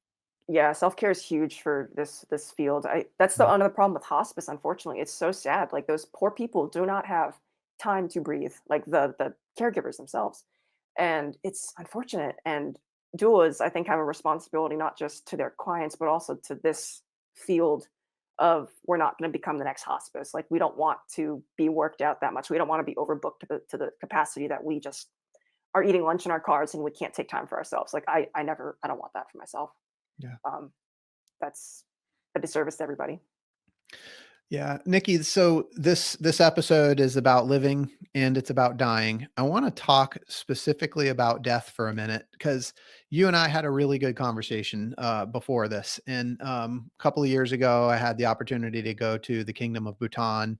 Yeah, self-care is huge for this field. I That's the Yeah. another problem with hospice, unfortunately. It's so sad. Like those poor people do not have time to breathe, like the caregivers themselves. And it's unfortunate. And doulas, I think, have a responsibility not just to their clients, but also to this field of we're not going to become the next hospice. Like we don't want to be worked out that much. We don't want to be overbooked to the capacity that we just are eating lunch in our cars and we can't take time for ourselves. Like I don't want that for myself. Yeah. Um, that's a disservice to everybody. Yeah, Nikki, so this episode is about living and it's about dying. I want to talk specifically about death for a minute because you and I had a really good conversation before this. And a couple of years ago, I had the opportunity to go to the Kingdom of Bhutan,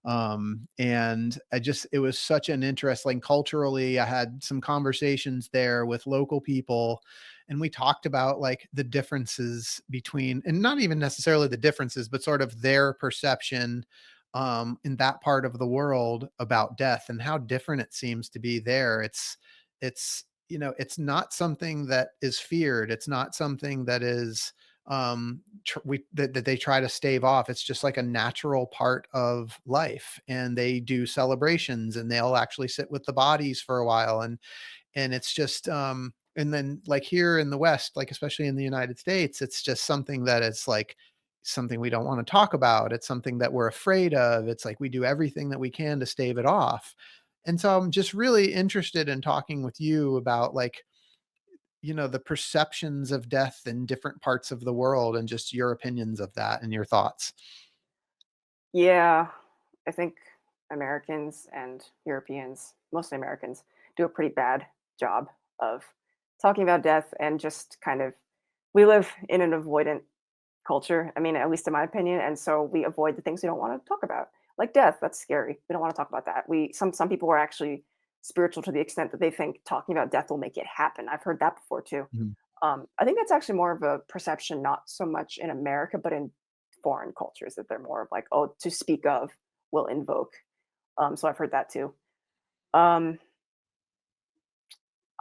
and it was such an interesting culturally. I had some conversations there with local people and we talked about like the differences between, and not even necessarily the differences, but sort of their perception in that part of the world about death and how different it seems to be there. It's it's not something that is feared. It's not something that is that they try to stave off. It's just like a natural part of life, and they do celebrations and they'll actually sit with the bodies for a while, and it's just and then like here in the West, like especially in the United States, it's just something that it's like something we don't want to talk about. It's something that we're afraid of. It's like we do everything that we can to stave it off. And so I'm just really interested in talking with you about like, the perceptions of death in different parts of the world and just your opinions of that and your thoughts. Yeah, I think Americans and Europeans, mostly Americans, do a pretty bad job of talking about death and just kind of we live in an avoidant culture. I mean, at least in my opinion, and so we avoid the things we don't want to talk about, like death. That's scary. We don't want to talk about that. Some people are actually spiritual to the extent that they think talking about death will make it happen. I've heard that before too. Mhm. I think that's actually more of a perception, not so much in America, but in foreign cultures, that they're more of like, oh, to speak of will invoke. So I've heard that too. Um,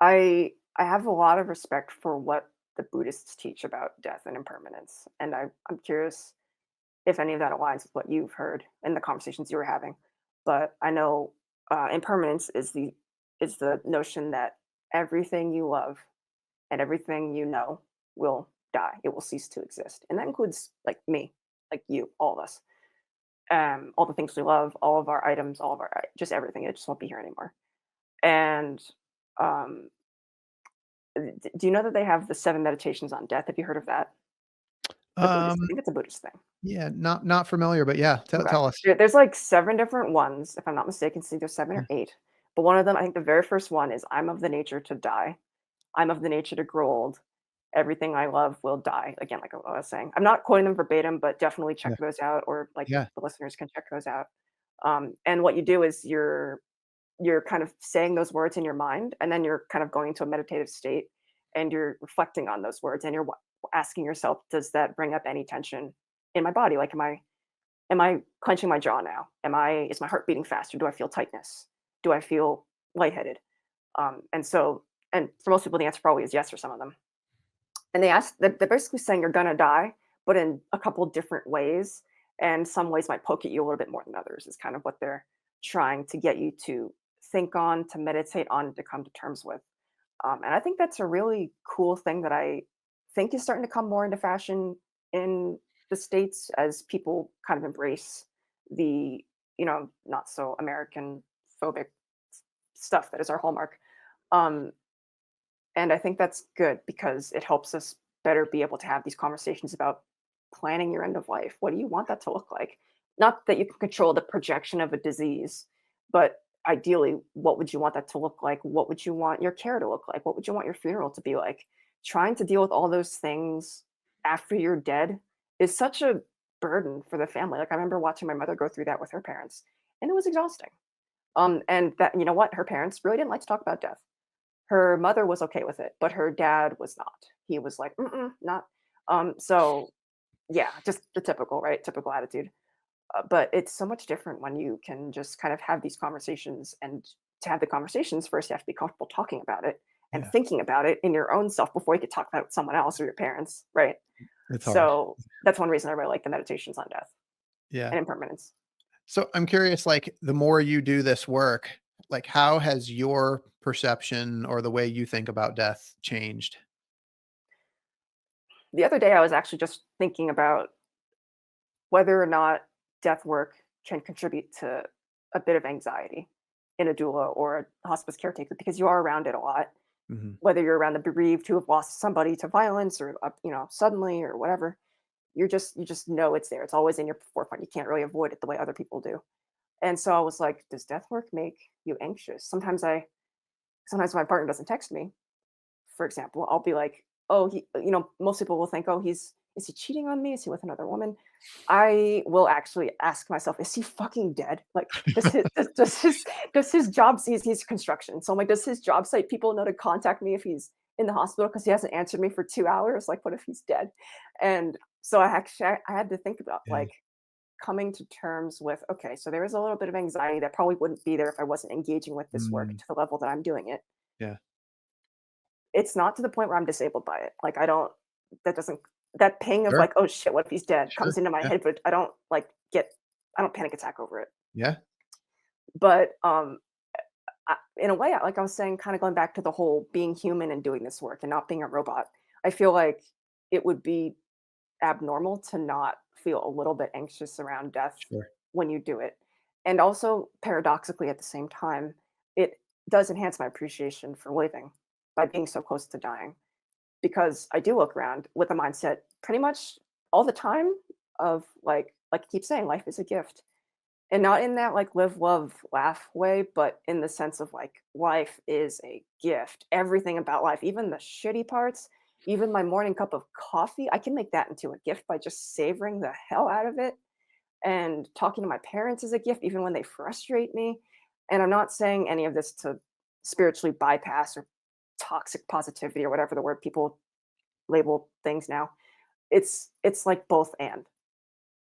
I have a lot of respect for what the Buddhists teach about death and impermanence, and I'm curious if any of that aligns with what you've heard in the conversations you were having. But I know impermanence is the notion that everything you love and everything you know will die. It will cease to exist. And that includes like me, like you, all of us. All the things we love, all of our items, all of our just everything. It just won't be here anymore. And um, do you know that they have the 7 meditations on death? Have you heard of that? The Buddhist. I Um, think it's a Buddhist thing. yeah, not familiar, but yeah, Okay. tell us. There's like 7 different ones, if I'm not mistaken. It's either 7 or 8. But one of them, I think the very first one is I'm of the nature to die. I'm of the nature to grow old. Everything I love will die. Again, like I was saying. I'm not quoting them verbatim, but definitely check Yeah, those out, or like yeah, the listeners can check those out. And what you do is you're kind of saying those words in your mind, and then you're kind of going into a meditative state, and you're reflecting on those words, and you're asking yourself, does that bring up any tension in my body? Like, am I clenching my jaw now? Is my heart beating faster? Do I feel tightness? Do I feel lightheaded? And for most people, the answer probably is yes for some of them. And they're basically saying you're gonna die, but in a couple different ways. And some ways might poke at you a little bit more than others, is kind of what they're trying to get you to think on, to meditate on, to come to terms with. And I think that's a really cool thing that I think is starting to come more into fashion in the States as people kind of embrace the, not so American phobic stuff that is our hallmark. Um, and I think that's good because it helps us better be able to have these conversations about planning your end of life. What do you want that to look like? Not that you can control the projection of a disease, but ideally, what would you want that to look like? What would you want your care to look like? What would you want your funeral to be like? Trying to deal with all those things after you're dead is such a burden for the family. Like I remember watching my mother go through that with her parents, and it was exhausting. And that, you know what, her parents really didn't like to talk about death. Her mother was okay with it, but her dad was not. He was like, mm-mm, not. So yeah, just the typical, right? Typical attitude. But it's so much different when you can just kind of have these conversations. And to have the conversations, first you have to be comfortable talking about it and yeah. thinking about it in your own self before you could talk about it with someone else or your parents, right? It's hard. So that's one reason I really like the meditations on death Yeah. and impermanence. So I'm curious, like the more you do this work, like how has your perception or the way you think about death changed? The other day, I was actually just thinking about whether or not death work can contribute to a bit of anxiety in a doula or a hospice caretaker because you are around it a lot. Mhm. Whether you're around the bereaved who have lost somebody to violence or suddenly or whatever, you just know it's there. It's always in your forefront. You can't really avoid it the way other people do. And so I was like, does death work make you anxious? Sometimes my partner doesn't text me, for example. I'll be like, oh, most people will think, oh, is he cheating on me? Is he with another woman? I will actually ask myself, is he fucking dead? Like, does his job see he's construction? So I'm like, does his job site people know to contact me if he's in the hospital because he hasn't answered me for 2 hours? Like, what if he's dead? And so I had to think about Yeah. like coming to terms with, okay, so there is a little bit of anxiety that probably wouldn't be there if I wasn't engaging with this work Mm, to the level that I'm doing it. yeah. It's not to the point where I'm disabled by it. Like, I don't that doesn't that ping of Sure. like, "Oh shit, what if he's dead?" Sure. comes into my Yeah. head, but I don't panic attack over it. Yeah. But, in a way, like I was saying, kinda going back to the whole being human and doing this work and not being a robot, I feel like it would be abnormal to not feel a little bit anxious around death Sure. when you do it. And also, paradoxically, at the same time, it does enhance my appreciation for living by being so close to dying. Because I do look around with a mindset pretty much all the time of like I keep saying, life is a gift. And not in that like live, love, laugh way, but in the sense of like life is a gift. Everything about life, even the shitty parts, even my morning cup of coffee, I can make that into a gift by just savoring the hell out of it. And talking to my parents is a gift, even when they frustrate me. And I'm not saying any of this to spiritually bypass or toxic positivity or whatever the word people label things now. It's like both and.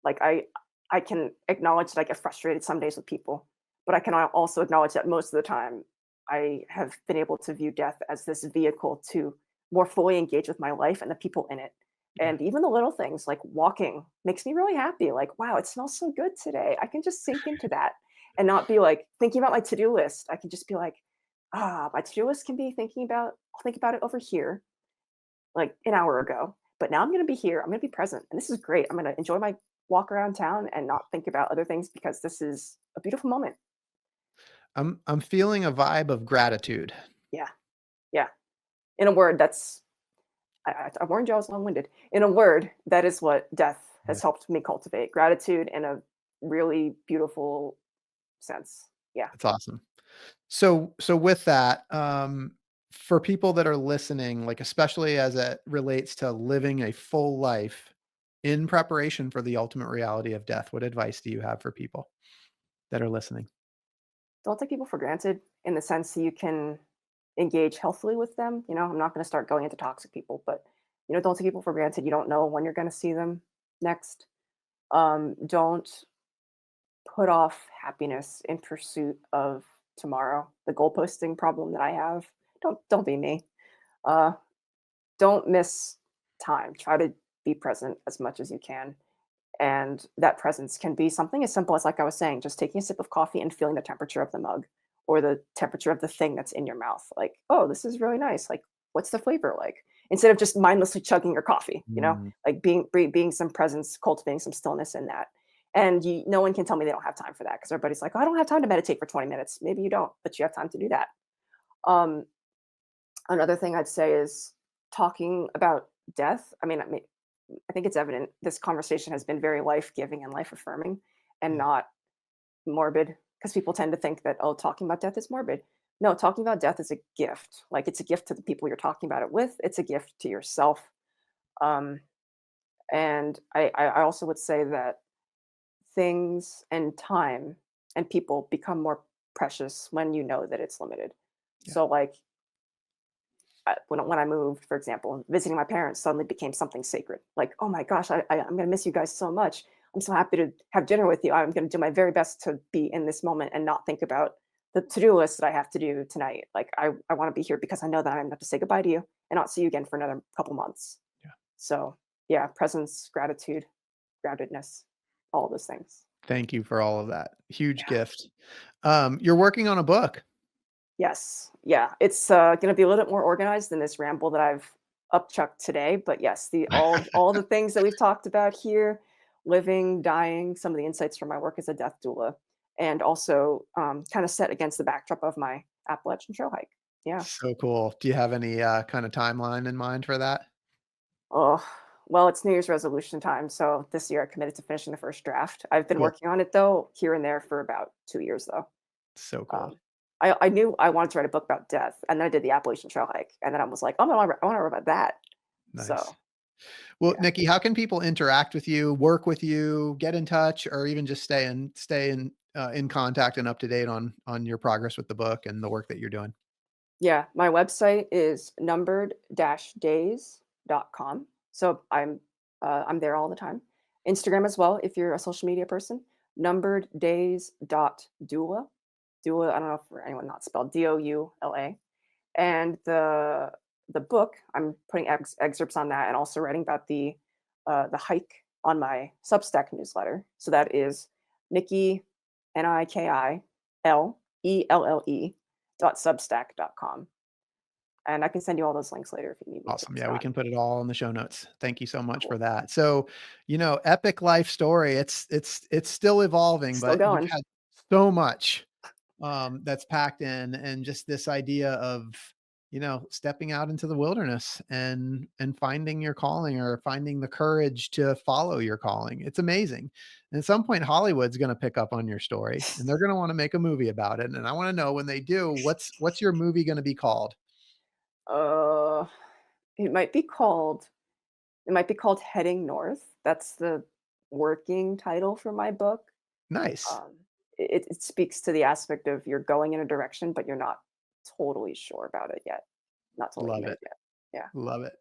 Like I can acknowledge that I get frustrated some days with people, but I can also acknowledge that most of the time I have been able to view death as this vehicle to more fully engage with my life and the people in it. Yeah. And even the little things like walking makes me really happy. Like, wow, it smells so good today. I can just sink into that and not be like thinking about my to-do list. I can just be like, my to-do list can be I'll think about it over here, like an hour ago. But now I'm going to be here. I'm going to be present. And this is great. I'm going to enjoy my walk around town and not think about other things because this is a beautiful moment. I'm feeling a vibe of gratitude. Yeah. Yeah. In a word, I warned you I was long winded. In a word, that is what death Yeah. has helped me cultivate gratitude in a really beautiful sense. Yeah. That's awesome. So with that, for people that are listening, like especially as it relates to living a full life in preparation for the ultimate reality of death, what advice do you have for people that are listening? Don't take people for granted in the sense that you can engage healthily with them. I'm not going to start going into toxic people, but don't take people for granted. You don't know when you're going to see them next. Don't put off happiness in pursuit of tomorrow. The goalposting problem that I have. Don't be me. Uh, don't miss time. Try to be present as much as you can. And that presence can be something as simple as, like I was saying, just taking a sip of coffee and feeling the temperature of the mug or the temperature of the thing that's in your mouth. Like, oh, this is really nice. Like, what's the flavor like? Instead of just mindlessly chugging your coffee, Mm, like being some presence, cultivating some stillness in that. And no one can tell me they don't have time for that because everybody's like, oh, I don't have time to meditate for 20 minutes. Maybe you don't, but you have time to do that. Um, Another thing I'd say is talking about death. I think it's evident this conversation has been very life-giving and life-affirming and yeah. not morbid because people tend to think that, oh, talking about death is morbid. No, talking about death is a gift. Like, it's a gift to the people you're talking about it with. It's a gift to yourself. Um, and I also would say that things and time and people become more precious when you know that it's limited. Yeah. So, like, when I moved, for example, visiting my parents suddenly became something sacred. Like, oh my gosh, I'm going to miss you guys so much. I'm so happy to have dinner with you. I'm going to do my very best to be in this moment and not think about the to-do list that I have to do tonight. Like, I want to be here because I know that I'm going to have to say goodbye to you and not see you again for another couple months. Yeah. So, yeah, presence, gratitude, groundedness, all of those things. Thank you for all of that. Huge Yeah. gift. You're working on a book. Yes. Yeah. It's going to be a little bit more organized than this ramble that I've upchucked today. But yes, the all the things that we've talked about here, living, dying, some of the insights from my work as a death doula, and also kind of set against the backdrop of my Appalachian Trail hike. Yeah. So cool. Do you have any kind of timeline in mind for that? Oh, well, it's New Year's resolution time. So this year I committed to finishing the first draft. I've been Cool. working on it though, here and there for about 2 years though. So cool. Um, I knew I wanted to write a book about death, and then I did the Appalachian Trail hike, and then I was like, "Oh, I wanna write about that." Nice. So, Well, yeah. Nikki, how can people interact with you, work with you, get in touch, or even just stay in contact and up to date on your progress with the book and the work that you're doing? Yeah, my website is numbered-days.com. So I'm there all the time. Instagram as well, if you're a social media person, numbereddays.doula. Doula, I don't know for anyone not spelled Doula. And the book, I'm putting excerpts on that and also writing about the hike on my Substack newsletter. So that is Niki Nikillelle .substack.com. And I can send you all those links later if you need me to, Awesome. Yeah, we Scott. can put it all in the show notes. Thank you so much for Cool. that. So, epic life story. It's still evolving, Still but you've going. had so much that's packed in, and just this idea of stepping out into the wilderness and finding your calling, or finding the courage to follow your calling. It's amazing. And at some point Hollywood's going to pick up on your story, and they're going to want to make a movie about it, and I want to know, when they do, what's your movie going to be called? Uh, it might be called Heading North. That's the working title for my book. Nice. Um, it speaks to the aspect of you're going in a direction, but you're not totally sure about it yet. Not totally Love committed it. yet. Yeah. Love it.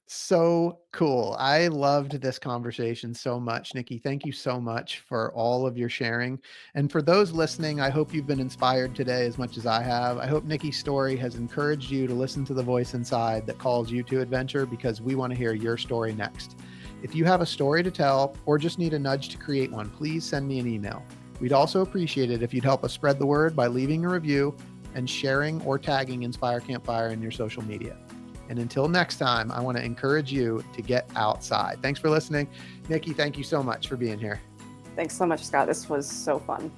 So cool. I loved this conversation so much, Nikki. Thank you so much for all of your sharing. And for those listening, I hope you've been inspired today as much as I have. I hope Nikki's story has encouraged you to listen to the voice inside that calls you to adventure, because we want to hear your story next. If you have a story to tell, or just need a nudge to create one, please send me an email. We'd also appreciate it if you'd help us spread the word by leaving a review and sharing or tagging Inspire Campfire in your social media. And until next time, I want to encourage you to get outside. Thanks for listening. Niki, thank you so much for being here. Thanks so much, Scott. This was so fun.